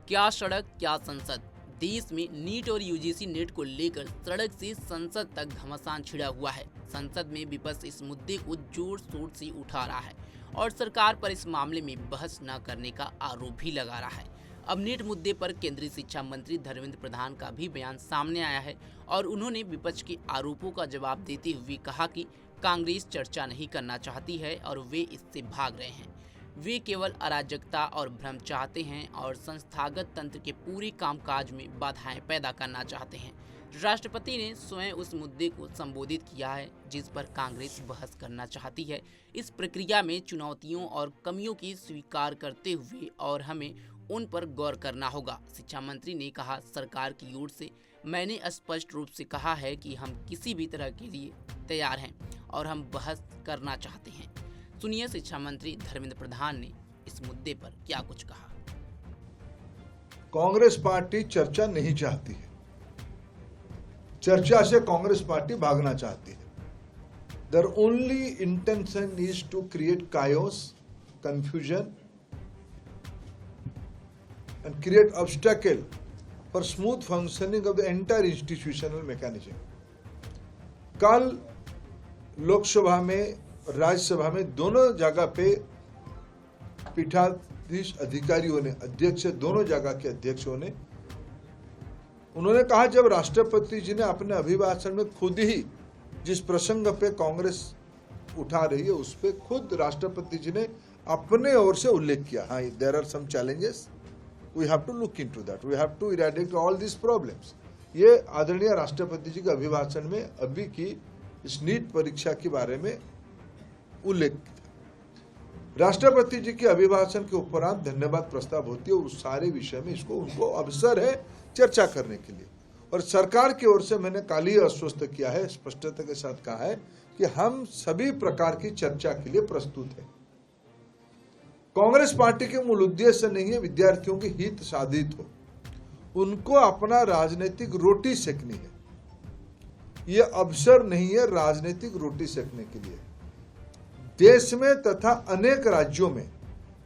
क्या सड़क क्या संसद। देश में नीट और यूजीसी नेट को लेकर सड़क से संसद तक घमासान छिड़ा हुआ है। संसद में विपक्ष इस मुद्दे को जोर शोर से उठा रहा है और सरकार पर इस मामले में बहस न करने का आरोप भी लगा रहा है। अब नीट मुद्दे पर केंद्रीय शिक्षा मंत्री धर्मेंद्र प्रधान का भी बयान सामने आया है और उन्होंने विपक्ष के आरोपों का जवाब देते हुए कहा कि कांग्रेस चर्चा नहीं करना चाहती है और वे इससे भाग रहे हैं। वे केवल अराजकता और भ्रम चाहते हैं और संस्थागत तंत्र के पूरे कामकाज में बाधाएं पैदा करना चाहते हैं। राष्ट्रपति ने स्वयं उस मुद्दे को संबोधित किया है जिस पर कांग्रेस बहस करना चाहती है। इस प्रक्रिया में चुनौतियों और कमियों की स्वीकार करते हुए और हमें उन पर गौर करना होगा। शिक्षा मंत्री ने कहा, सरकार की ओर से मैंने स्पष्ट रूप से कहा है कि हम किसी भी तरह के लिए तैयार हैं और हम बहस करना चाहते हैं। सुनिए शिक्षा मंत्री धर्मेंद्र प्रधान ने इस मुद्दे पर क्या कुछ कहा। कांग्रेस पार्टी चर्चा नहीं चाहती है। चर्चा से कांग्रेस पार्टी भागना चाहती है। Their only intention is to create chaos, confusion and create obstacle for smooth functioning of the entire institutional mechanism. कल लोकसभा में राज्यसभा में दोनों जगह पे पीठाधीश अधिकारियों ने, अध्यक्ष दोनों जगह के अध्यक्षों ने, उन्होंने कहा जब राष्ट्रपति जी ने अपने अभिभाषण में खुद ही जिस प्रसंग पे कांग्रेस उठा रही है उस पे खुद राष्ट्रपति जी ने अपने ओर से उल्लेख किया, हाँ there are some challenges, we have to look into that, we have to eradicate all this problems. ये आदरणीय राष्ट्रपति जी के अभिभाषण में अभी की इस नीट परीक्षा के बारे में उल्लेख किया। राष्ट्रपति जी के अभिभाषण के उपरांत धन्यवाद प्रस्ताव होती है उस सारे विषय में इसको उनको अवसर है चर्चा करने के लिए। और सरकार की ओर से मैंने कल ही आश्वस्त किया है, स्पष्टता के साथ कहा है कि हम सभी प्रकार की चर्चा के लिए प्रस्तुत हैं। कांग्रेस पार्टी के मूल उद्देश्य नहीं है विद्यार्थियों की हित साधित हो, उनको अपना राजनीतिक रोटी सेकनी है। ये अवसर नहीं है राजनीतिक रोटी सेकने के लिए। देश में तथा अनेक राज्यों में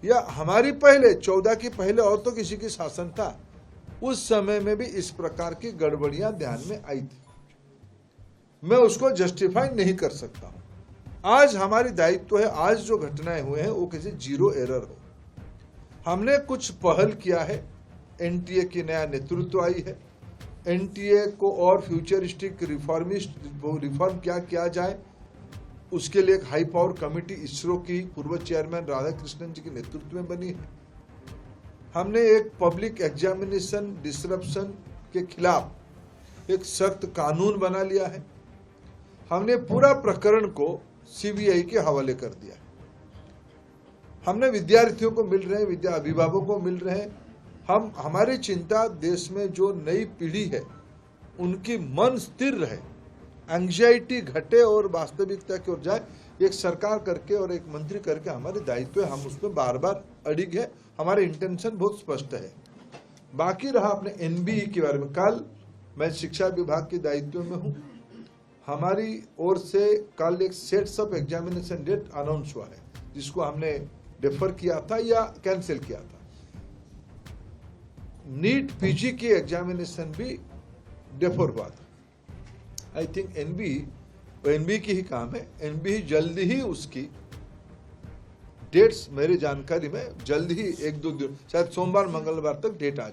या हमारी पहले 14 की पहले और तो किसी की शासन था, उस समय में भी इस प्रकार की गड़बड़ियां ध्यान में आई थी। मैं उसको जस्टिफाई नहीं कर सकता हूं। आज हमारी दायित्व है, आज जो घटनाएं हुए हैं वो किसी जीरो एरर हो। हमने कुछ पहल किया है, एनटीए की नया नेतृत्व आई है, एनटीए को और फ्यूचरिस्टिक रिफॉर्म क्या किया जाए उसके लिए एक हाई पावर कमेटी इसरो की पूर्व चेयरमैन राधाकृष्णन जी के नेतृत्व में बनी है। हमने एक पब्लिक एग्जामिनेशन डिसरप्शन के खिलाफ एक सख्त कानून बना लिया है। हमने पूरा प्रकरण को सीबीआई के हवाले कर दिया है। हमने विद्यार्थियों को मिल रहे हैं, अभिभावकों को मिल रहे हैं। हमारी चिंता देश में जो नई पीढ़ी है उनकी मन स्थिर रहे, एंग्जाइटी घटे और वास्तविकता की ओर जाए। एक सरकार करके और एक मंत्री करके हमारे दायित्व है, हम उसमें बार बार अड़िग है। हमारे इंटेंशन बहुत स्पष्ट है। बाकी रहा अपने एनबीई के बारे में, कल मैं शिक्षा विभाग के दायित्व में हूँ। हमारी ओर से कल एक sets of examination date announce हुआ है जिसको हमने डेफर किया था या कैंसिल किया था। नीट पीजी की एग्जामिनेशन भी डेफर हुआ था। आई थिंक एनबीई की ही काम है। एनबीई जल्दी ही उसकी डेट्स मेरी जानकारी में जल्दी ही 1-2 दिन, शायद सोमवार मंगलवार तक डेट आ